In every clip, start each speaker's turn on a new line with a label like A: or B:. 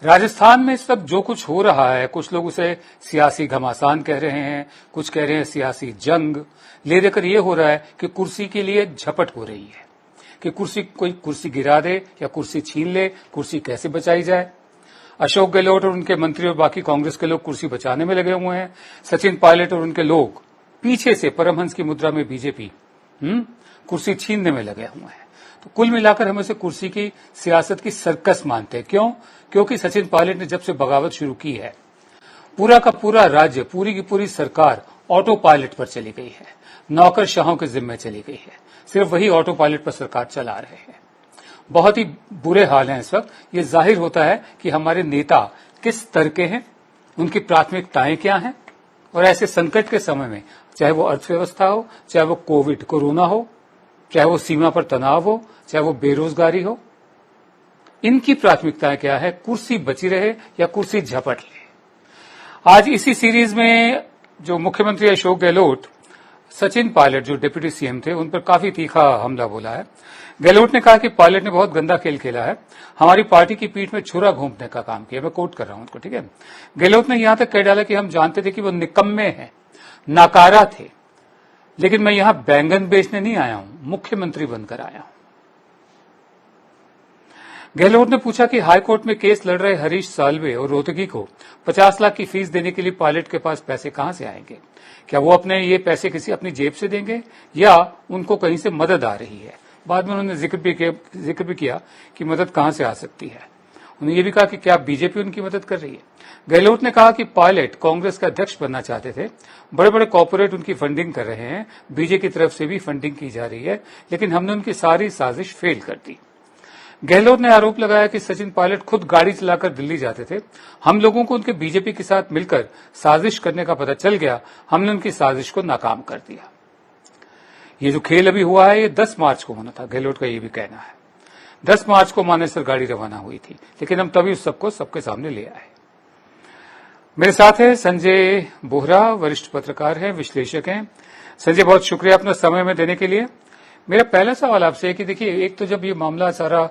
A: राजस्थान में इस वक्त जो कुछ हो रहा है, कुछ लोग उसे सियासी घमासान कह रहे हैं, कुछ कह रहे हैं सियासी जंग ले देकर ये हो रहा है कि कुर्सी के लिए झपट हो रही है कि कोई कुर्सी गिरा दे या कुर्सी छीन ले, कुर्सी कैसे बचाई जाए। अशोक गहलोत और उनके मंत्री और बाकी कांग्रेस के लोग कुर्सी बचाने में लगे हुए हैं। सचिन पायलट और उनके लोग पीछे से परमहंस की मुद्रा में बीजेपी कुर्सी छीनने में लगे हुए हैं। तो कुल मिलाकर हम इसे कुर्सी की सियासत की सर्कस मानते हैं। क्यों? क्योंकि सचिन पायलट ने जब से बगावत शुरू की है, पूरा का पूरा राज्य, पूरी की पूरी सरकार ऑटो पायलट पर चली गई है, नौकरशाहों के जिम्मे चली गई है। सिर्फ वही ऑटो पायलट पर सरकार चला रहे हैं। बहुत ही बुरे हाल हैं इस वक्त। ये जाहिर होता है कि हमारे नेता किस स्तर के हैं, उनकी प्राथमिकताएं क्या हैं, और ऐसे संकट के समय में, चाहे वो अर्थव्यवस्था हो, चाहे वो कोरोना हो, चाहे वो सीमा पर तनाव हो, चाहे वो बेरोजगारी हो, इनकी प्राथमिकताएं क्या है? कुर्सी बची रहे या कुर्सी झपट ले। आज इसी सीरीज में जो मुख्यमंत्री अशोक गहलोत, सचिन पायलट जो डिप्टी सीएम थे, उन पर काफी तीखा हमला बोला है। गहलोत ने कहा कि पायलट ने बहुत गंदा खेल खेला है, हमारी पार्टी की पीठ में छुरा घोंपने का काम किया। मैं कोट कर रहा हूं उनको, ठीक है। गहलोत ने यहां तक कह डाला कि हम जानते थे कि वो निकम्मे हैं, नाकारा थे, लेकिन मैं यहां बैंगन बेचने नहीं आया हूं, मुख्यमंत्री बनकर आया हूं। गहलोत ने पूछा कि हाईकोर्ट में केस लड़ रहे हरीश साल्वे और रोहतगी को 50 लाख की फीस देने के लिए पायलट के पास पैसे कहां से आएंगे? क्या वो अपने ये पैसे किसी अपनी जेब से देंगे या उनको कहीं से मदद आ रही है? बाद में उन्होंने जिक्र भी किया कि मदद कहां से आ सकती है। उन्होंने ये भी कहा कि क्या बीजेपी उनकी मदद कर रही है। गहलोत ने कहा कि पायलट कांग्रेस का अध्यक्ष बनना चाहते थे, बड़े बड़े कॉर्पोरेट उनकी फंडिंग कर रहे हैं, बीजेपी की तरफ से भी फंडिंग की जा रही है, लेकिन हमने उनकी सारी साजिश फेल कर दी। गहलोत ने आरोप लगाया कि सचिन पायलट खुद गाड़ी चलाकर दिल्ली जाते थे, हम लोगों को उनके बीजेपी के साथ मिलकर साजिश करने का पता चल गया, हमने उनकी साजिश को नाकाम कर दिया। ये जो खेल अभी हुआ है, ये 10 मार्च को होना था, गहलोत का ये भी कहना है। 10 मार्च को मानेसर गाड़ी रवाना हुई थी, लेकिन हम तभी उस सबको सबके सामने ले आए। मेरे साथ है संजय बोहरा, वरिष्ठ पत्रकार हैं, विश्लेषक हैं। संजय, बहुत शुक्रिया अपना समय में देने के लिए। मेरा पहला सवाल आपसे है कि देखिए, एक तो जब ये मामला सारा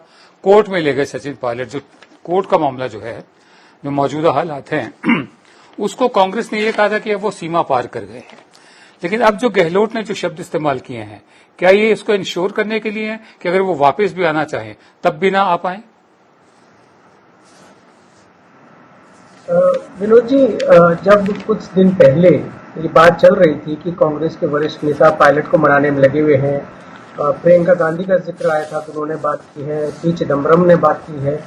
A: कोर्ट में ले गए सचिन पायलट, जो कोर्ट का मामला जो है, जो मौजूदा हालात हैं, उसको कांग्रेस ने ये कहा था कि अब वो सीमा पार कर गए हैं, लेकिन अब जो गहलोत ने जो शब्द इस्तेमाल किए हैं, क्या ये इसको इंश्योर करने के लिए है कि अगर वो वापस भी आना चाहें तब भी ना आ पाए?
B: विनोद जी, जब कुछ दिन पहले ये बात चल रही थी कि कांग्रेस के वरिष्ठ नेता पायलट को मनाने में लगे हुए हैं, प्रियंका गांधी का जिक्र आया था तो उन्होंने बात की है, पी चिदम्बरम ने बात की है,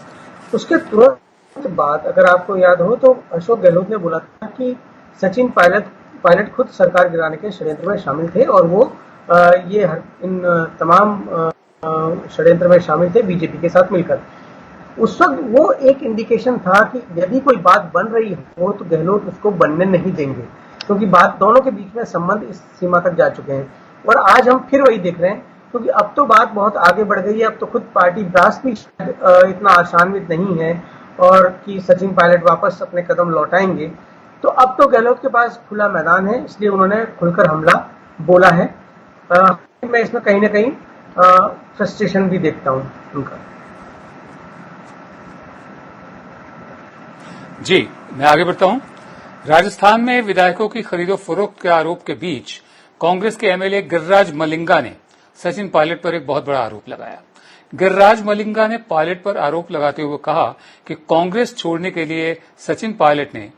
B: उसके तुरंत बाद अगर आपको याद हो तो अशोक गहलोत ने बोला था कि सचिन पायलट खुद सरकार गिराने के षड्यंत्र में शामिल थे और वो ये इन तमाम षड्यंत्र में शामिल थे बीजेपी के साथ मिलकर। उस वक्त वो एक इंडिकेशन था कि यदि कोई बात बन रही हो तो गहलोत उसको बनने नहीं देंगे, क्योंकि बात दोनों के बीच में संबंध इस सीमा तक जा चुके हैं। और आज हम फिर वही देख रहे हैं, क्योंकि अब तो बात बहुत आगे बढ़ गई है। अब तो खुद पार्टी ब्रास भी इतना आशान्वित नहीं है और कि सचिन पायलट वापस अपने कदम लौटाएंगे। तो अब तो गहलोत के पास खुला मैदान है, इसलिए उन्होंने खुलकर हमला बोला है। मैं इसमें कहीं ना कहीं फ्रस्ट्रेशन भी देखता हूं उनका।
A: जी, मैं आगे बढ़ता हूं। राजस्थान में विधायकों की खरीदो फरोख्त के आरोप के बीच कांग्रेस के एमएलए गिरिराज मलिंगा ने सचिन पायलट पर एक बहुत बड़ा आरोप लगाया। गिरिराज मलिंगा ने पायलट पर आरोप लगाते हुए कहा कि कांग्रेस छोड़ने के लिए सचिन पायलट ने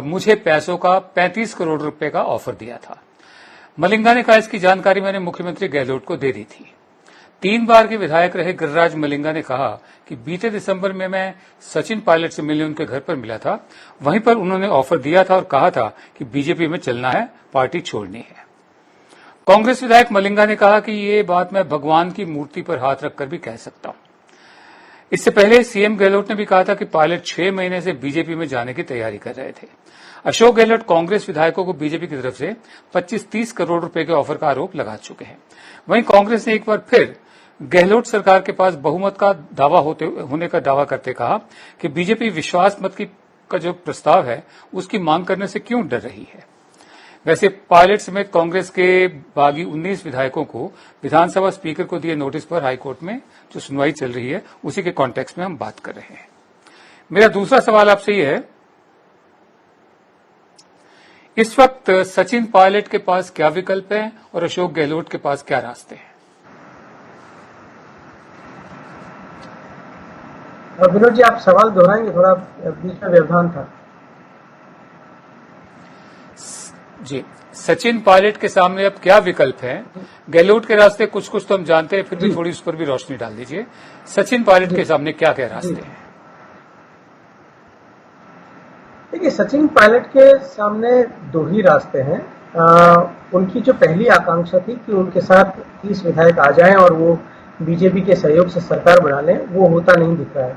A: मुझे पैसों का 35 करोड़ रुपए का ऑफर दिया था। मलिंगा ने कहा, इसकी जानकारी मैंने मुख्यमंत्री गहलोत को दे दी थी। 3 बार के विधायक रहे गिरिराज मलिंगा ने कहा कि बीते दिसंबर में मैं सचिन पायलट से मिलने उनके घर पर मिला था, वहीं पर उन्होंने ऑफर दिया था और कहा था कि बीजेपी में चलना है, पार्टी छोड़नी है। कांग्रेस विधायक मलिंगा ने कहा कि ये बात मैं भगवान की मूर्ति पर हाथ रखकर भी कह सकता हूं। इससे पहले सीएम गहलोत ने भी कहा था कि पायलट 6 महीने से बीजेपी में जाने की तैयारी कर रहे थे। अशोक गहलोत कांग्रेस विधायकों को बीजेपी की तरफ से 25-30 करोड़ रुपए के ऑफर का आरोप लगा चुके हैं। वहीं कांग्रेस ने एक बार फिर गहलोत सरकार के पास बहुमत का दावा होने का दावा करते कहा कि बीजेपी विश्वास मत का जो प्रस्ताव है उसकी मांग करने से क्यों डर रही है। वैसे पायलट समेत कांग्रेस के बागी 19 विधायकों को विधानसभा स्पीकर को दिए नोटिस पर हाईकोर्ट में जो सुनवाई चल रही है उसी के कॉन्टेक्स्ट में हम बात कर रहे हैं। मेरा दूसरा सवाल आपसे ये है, इस वक्त सचिन पायलट के पास क्या विकल्प है और अशोक गहलोत के पास क्या रास्ते हैं?
B: विनोद जी, आप सवाल दोहराएंगे, थोड़ा बीच में व्यवधान था।
A: जी, सचिन पायलट के सामने अब क्या विकल्प है? गहलोत के रास्ते कुछ कुछ तो हम जानते हैं, फिर भी थोड़ी उस पर भी रोशनी डाल दीजिए। सचिन पायलट के सामने क्या क्या रास्ते हैं?
B: देखिए, सचिन पायलट के सामने दो ही रास्ते हैं। उनकी जो पहली आकांक्षा थी कि उनके साथ 30 विधायक आ जाएं और वो बीजेपी के सहयोग से सरकार बना लें, वो होता नहीं दिख रहा है।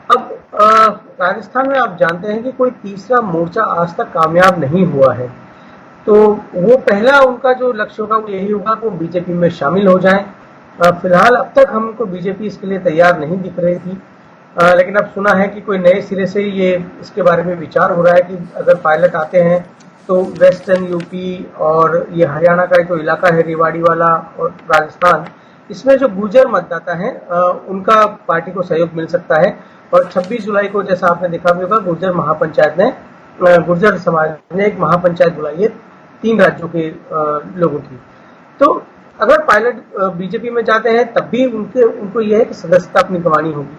B: अब राजस्थान में आप जानते हैं कि कोई तीसरा मोर्चा आज तक कामयाब नहीं हुआ है, तो वो पहला उनका जो लक्ष्य होगा वो यही होगा कि वो बीजेपी में शामिल हो जाएं। फिलहाल अब तक हमको बीजेपी इसके लिए तैयार नहीं दिख रही थी, लेकिन अब सुना है कि कोई नए सिरे से ये इसके बारे में विचार हो रहा है कि अगर पायलट आते हैं तो वेस्टर्न यूपी और ये हरियाणा का जो इलाका है, रेवाड़ी वाला और राजस्थान, इसमें जो गुर्जर मतदाता है उनका पार्टी को सहयोग मिल सकता है। और 26 जुलाई को, जैसा आपने देखा भी होगा, गुर्जर समाज ने एक महापंचायत बुलाई है 3 राज्यों के लोगों की। तो अगर पायलट बीजेपी में जाते हैं तब भी उनको यह है कि सदस्यता अपनी गंवानी होगी।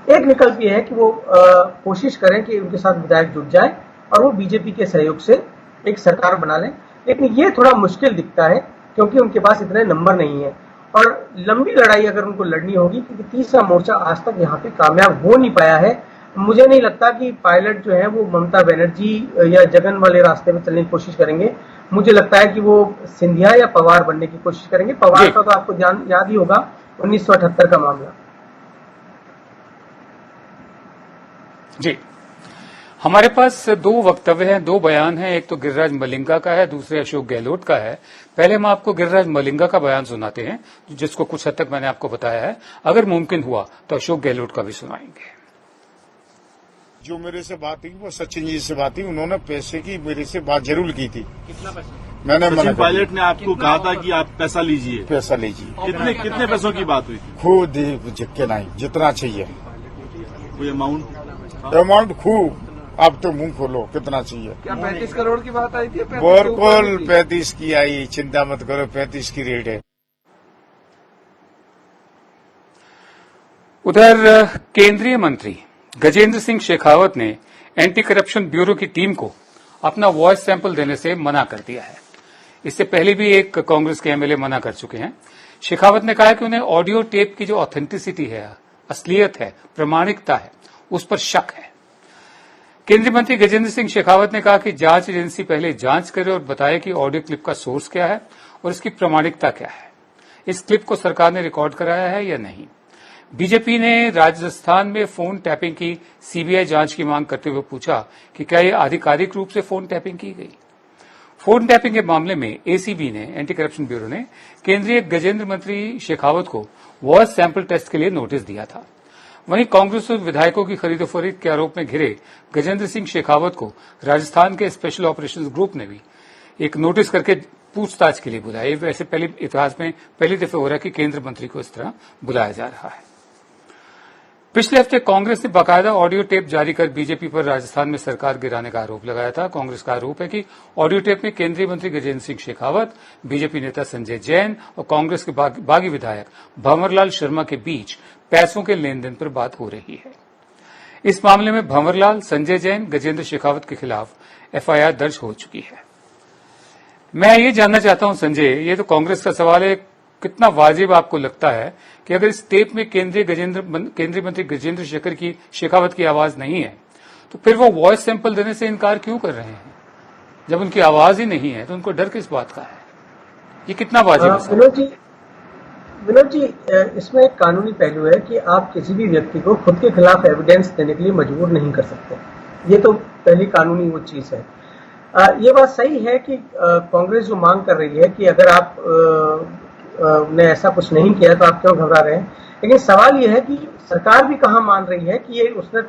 B: एक विकल्प यह है कि वो कोशिश करें कि उनके साथ विधायक जुट जाए और वो बीजेपी के सहयोग से एक सरकार बना लें, लेकिन ये थोड़ा मुश्किल दिखता है क्योंकि उनके पास इतने नंबर नहीं है और लंबी लड़ाई अगर उनको लड़नी होगी, क्योंकि तीसरा मोर्चा आज तक यहाँ पे कामयाब हो नहीं पाया है। मुझे नहीं लगता कि पायलट जो है वो ममता बनर्जी या जगन वाले रास्ते में चलने की कोशिश करेंगे। मुझे लगता है कि वो सिंधिया या पवार बनने की कोशिश करेंगे। पवार का तो आपको याद ही होगा 1978 का मामला।
A: जी, हमारे पास 2 वक्तव्य हैं, 2 बयान हैं। एक तो गिरिराज मलिंगा का है, दूसरे अशोक गहलोत का है। पहले हम आपको गिरिराज मलिंगा का बयान सुनाते हैं, जिसको कुछ हद तक मैंने आपको बताया है। अगर मुमकिन हुआ तो अशोक गहलोत का भी सुनाएंगे।
C: जो मेरे से बात हुई वो सचिन जी से बात हुई, उन्होंने पैसे की मेरे से बात जरूर की थी।
D: कितना पैसा?
C: मैंने
D: सचिन पायलट ने आपको कहा था कि आप पैसा लीजिए।
C: पैसा लीजिए।
D: कितने पैसों की बात हुई थी?
C: खूब झक्के नहीं, जितना चाहिए
D: कोई
C: अमाउंट खूब। अब तो मुंह खोलो, कितना चाहिए?
E: क्या 35 करोड़ की बात आई थी?
C: बिल्कुल 35 की आई, चिंता मत करो, 35 की रेट है।
A: उधर केंद्रीय मंत्री गजेंद्र सिंह शेखावत ने एंटी करप्शन ब्यूरो की टीम को अपना वॉइस सैंपल देने से मना कर दिया है। इससे पहले भी एक कांग्रेस के एमएलए मना कर चुके हैं। शेखावत ने कहा कि उन्हें ऑडियो टेप की जो ऑथेंटिसिटी है, असलियत है, प्रामाणिकता है, उस पर शक है। केंद्रीय मंत्री गजेंद्र सिंह शेखावत ने कहा कि जांच एजेंसी पहले जांच करे और बताए कि ऑडियो क्लिप का सोर्स क्या है और इसकी प्रामाणिकता क्या है। इस क्लिप को सरकार ने रिकॉर्ड कराया है या नहीं। बीजेपी ने राजस्थान में फोन टैपिंग की सीबीआई जांच की मांग करते हुए पूछा कि क्या यह आधिकारिक रूप से फोन टैपिंग की गई। फोन टैपिंग के मामले में एसीबी ने, एंटी करप्शन ब्यूरो ने, केंद्रीय गजेंद्र मंत्री शेखावत को वॉइस सैंपल टेस्ट के लिए नोटिस दिया था। वहीं कांग्रेस विधायकों की खरीदोफरोख्त के आरोप में घिरे गजेंद्र सिंह शेखावत को राजस्थान के स्पेशल ऑपरेशंस ग्रुप ने भी एक नोटिस करके पूछताछ के लिए बुलाया। वैसे पहले इतिहास में पहली दफा हो रहा है कि केंद्रीय मंत्री को इस तरह बुलाया जा रहा है। पिछले हफ्ते कांग्रेस ने बाकायदा ऑडियो टेप जारी कर बीजेपी पर राजस्थान में सरकार गिराने का आरोप लगाया था। कांग्रेस का आरोप है कि ऑडियो टेप में केंद्रीय मंत्री गजेंद्र सिंह शेखावत, बीजेपी नेता संजय जैन और कांग्रेस के बागी विधायक भंवरलाल शर्मा के बीच पैसों के लेन देन पर बात हो रही है। इस मामले में भंवरलाल, संजय जैन, गजेंद्र शेखावत के खिलाफ एफआईआर दर्ज हो चुकी है। मैं ये जानना चाहता हूं संजय, ये तो कांग्रेस का सवाल है, कितना वाजिब आपको लगता है कि अगर इस टेप में केंद्रीय मंत्री गजेंद्र शेखावत की आवाज नहीं है तो फिर वो वॉइस सैंपल देने से इनकार क्यों कर रहे हैं? जब उनकी आवाज ही नहीं है तो उनको डर किस बात का है? ये कितना वाजिब है?
B: विनोद जी, इसमें एक कानूनी पहलू है कि आप किसी भी व्यक्ति को खुद के खिलाफ एविडेंस देने के लिए मजबूर नहीं कर सकते। ये तो पहली कानूनी वो चीज है। ये बात सही है कि कांग्रेस जो मांग कर रही है कि अगर आप ने ऐसा कुछ नहीं किया तो आप क्यों घबरा रहे हैं, लेकिन सवाल ये है कि सरकार भी कहाँ मान रही है कि ये उसने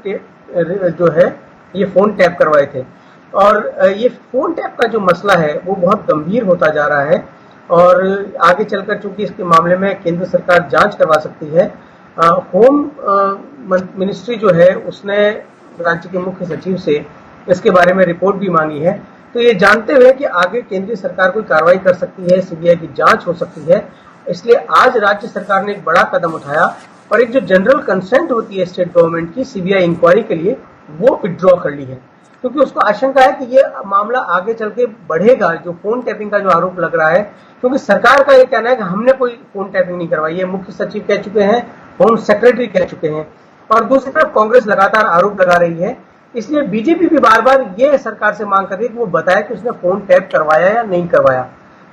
B: जो है ये फोन टैप करवाए थे। और ये फोन टैप का जो मसला है वो बहुत गंभीर होता जा रहा है और आगे चलकर चूंकि इसके मामले में केंद्र सरकार जांच करवा सकती है, होम मिनिस्ट्री जो है उसने राज्य के मुख्य सचिव से इसके बारे में रिपोर्ट भी मांगी है। तो ये जानते हुए कि आगे केंद्रीय सरकार कोई कार्रवाई कर सकती है, सीबीआई की जांच हो सकती है, इसलिए आज राज्य सरकार ने एक बड़ा कदम उठाया और एक जो जनरल कंसेंट होती है स्टेट गवर्नमेंट की सीबीआई इंक्वायरी के लिए, वो विड्रॉ कर ली है, क्योंकि उसको आशंका है कि ये मामला आगे चल के बढ़ेगा। जो फोन टैपिंग का जो आरोप लग रहा है, क्योंकि सरकार का ये कहना है कि हमने कोई फोन टैपिंग नहीं करवाई है, मुख्य सचिव कह चुके हैं, होम सेक्रेटरी कह चुके हैं, और दूसरी तरफ कांग्रेस लगातार आरोप लगा रही है। इसलिए बीजेपी भी बार बार ये सरकार से मांग कर रही है कि वो बताए कि उसने फोन टैप करवाया या नहीं करवाया।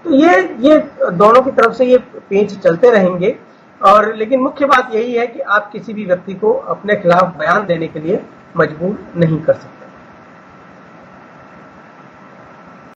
B: तो ये दोनों की तरफ से ये पेच चलते रहेंगे, और लेकिन मुख्य बात यही है कि आप किसी भी व्यक्ति को अपने खिलाफ बयान देने के लिए मजबूर नहीं कर सकते।